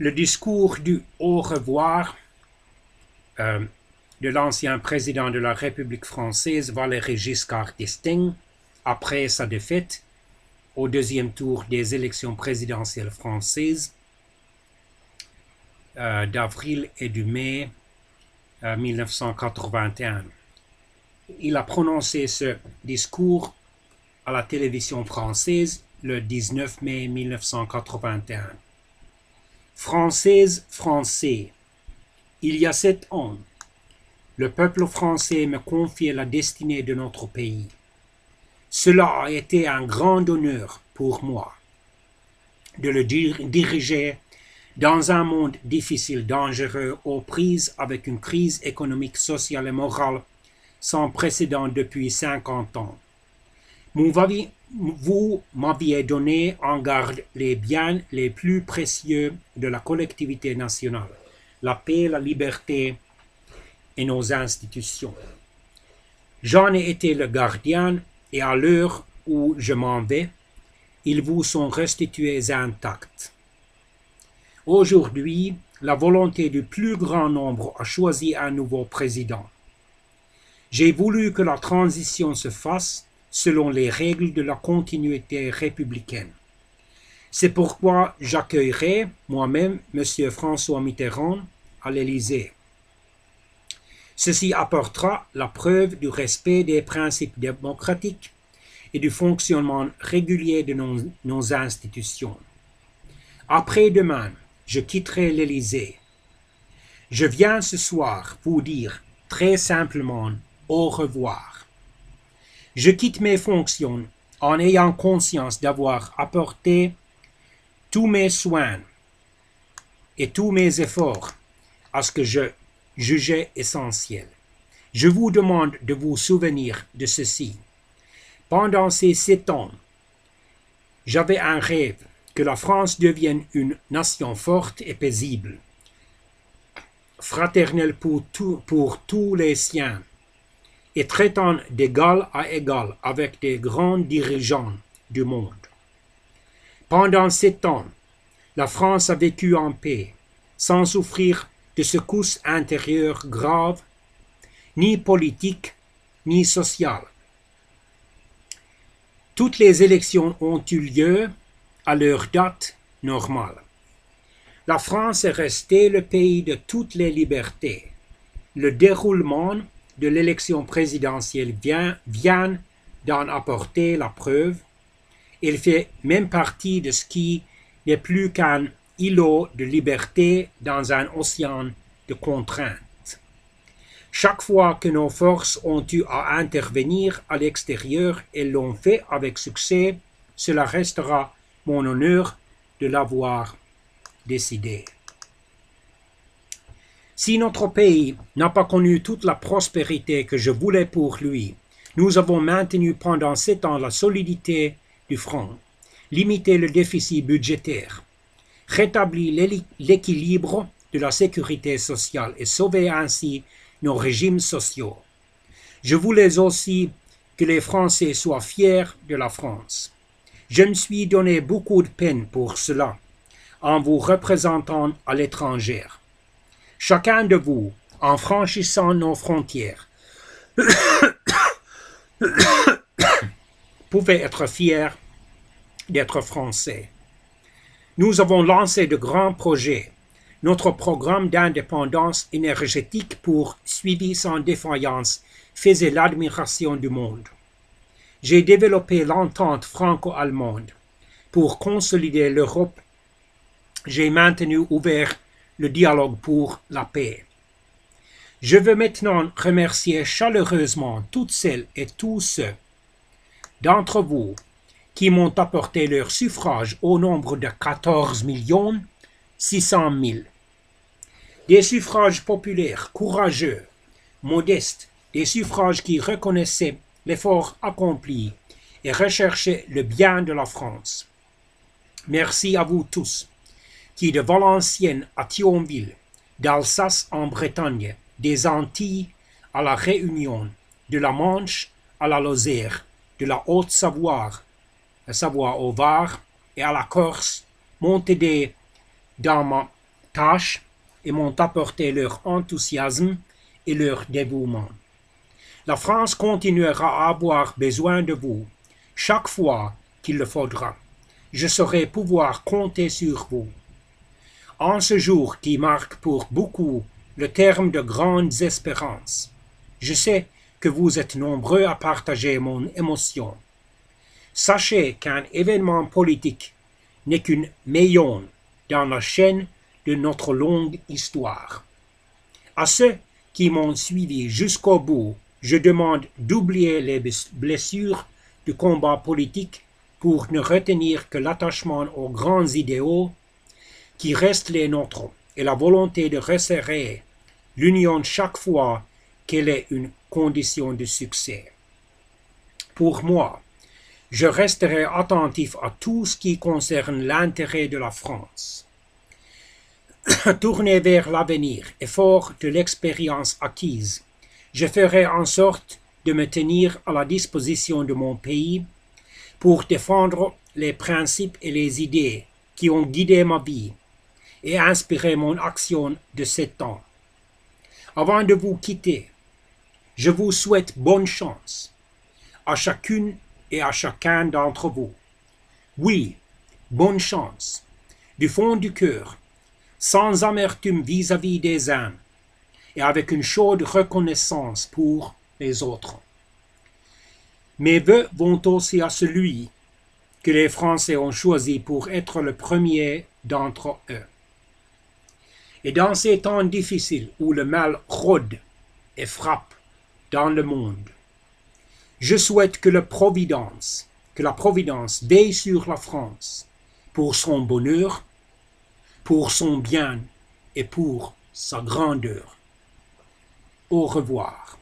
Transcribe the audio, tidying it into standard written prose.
Le discours du au revoir de l'ancien président de la République française, Valéry Giscard d'Estaing, après sa défaite au deuxième tour des élections présidentielles françaises d'avril et de mai 1981. Il a prononcé ce discours à la télévision française le 19 mai 1981. Française, Français, il y a 7 ans, le peuple français me confiait la destinée de notre pays. Cela a été un grand honneur pour moi de le diriger dans un monde difficile, dangereux, aux prises avec une crise économique, sociale et morale sans précédent depuis 50 ans. Vous m'aviez donné en garde les biens les plus précieux de la collectivité nationale, la paix, la liberté et nos institutions. J'en ai été le gardien et à l'heure où je m'en vais, ils vous sont restitués intacts. Aujourd'hui, la volonté du plus grand nombre a choisi un nouveau président. J'ai voulu que la transition se fasse selon les règles de la continuité républicaine. C'est pourquoi j'accueillerai moi-même M. François Mitterrand à l'Élysée. Ceci apportera la preuve du respect des principes démocratiques et du fonctionnement régulier de nos institutions. Après-demain, je quitterai l'Élysée. Je viens ce soir vous dire très simplement au revoir. Je quitte mes fonctions en ayant conscience d'avoir apporté tous mes soins et tous mes efforts à ce que je jugeais essentiel. Je vous demande de vous souvenir de ceci. Pendant ces 7 ans, j'avais un rêve que la France devienne une nation forte et paisible, fraternelle pour tous les siens, et traitant d'égal à égal avec des grands dirigeants du monde. Pendant 7 ans, la France a vécu en paix, sans souffrir de secousses intérieures graves, ni politiques, ni sociales. Toutes les élections ont eu lieu à leur date normale. La France est restée le pays de toutes les libertés. Le déroulement de l'élection présidentielle vient d'en apporter la preuve. Il fait même partie de ce qui n'est plus qu'un îlot de liberté dans un océan de contraintes. Chaque fois que nos forces ont eu à intervenir à l'extérieur, elles l'ont fait avec succès. Cela restera mon honneur de l'avoir décidé. Si notre pays n'a pas connu toute la prospérité que je voulais pour lui, nous avons maintenu pendant 7 ans la solidité du franc, limité le déficit budgétaire, rétabli l'équilibre de la sécurité sociale et sauvé ainsi nos régimes sociaux. Je voulais aussi que les Français soient fiers de la France. Je me suis donné beaucoup de peine pour cela, en vous représentant à l'étranger. Chacun de vous, en franchissant nos frontières, pouvait être fier d'être français. Nous avons lancé de grands projets. Notre programme d'indépendance énergétique poursuivi sans défaillance faisait l'admiration du monde. J'ai développé l'entente franco-allemande. Pour consolider l'Europe, j'ai maintenu ouvert le dialogue pour la paix. Je veux maintenant remercier chaleureusement toutes celles et tous ceux d'entre vous qui m'ont apporté leur suffrage au nombre de 14 600 000. Des suffrages populaires, courageux, modestes, des suffrages qui reconnaissaient l'effort accompli et recherchaient le bien de la France. Merci à vous tous qui, de Valenciennes à Thionville, d'Alsace en Bretagne, des Antilles à la Réunion, de la Manche à la Lozère, de la Haute-Savoie, la Savoie au Var et à la Corse, m'ont aidé dans ma tâche et m'ont apporté leur enthousiasme et leur dévouement. La France continuera à avoir besoin de vous chaque fois qu'il le faudra. Je saurai pouvoir compter sur vous. En ce jour qui marque pour beaucoup le terme de grandes espérances, je sais que vous êtes nombreux à partager mon émotion. Sachez qu'un événement politique n'est qu'une maillon dans la chaîne de notre longue histoire. À ceux qui m'ont suivi jusqu'au bout, je demande d'oublier les blessures du combat politique pour ne retenir que l'attachement aux grands idéaux qui restent les nôtres et la volonté de resserrer l'union chaque fois qu'elle est une condition de succès. Pour moi, je resterai attentif à tout ce qui concerne l'intérêt de la France. Tourné vers l'avenir et fort de l'expérience acquise, je ferai en sorte de me tenir à la disposition de mon pays pour défendre les principes et les idées qui ont guidé ma vie et inspiré mon action de 7 ans. Avant de vous quitter, je vous souhaite bonne chance à chacune et à chacun d'entre vous. Oui, bonne chance, du fond du cœur, sans amertume vis-à-vis des uns, et avec une chaude reconnaissance pour les autres. Mes vœux vont aussi à celui que les Français ont choisi pour être le premier d'entre eux. Et dans ces temps difficiles où le mal rôde et frappe dans le monde, je souhaite que la Providence veille sur la France pour son bonheur, pour son bien et pour sa grandeur. Au revoir.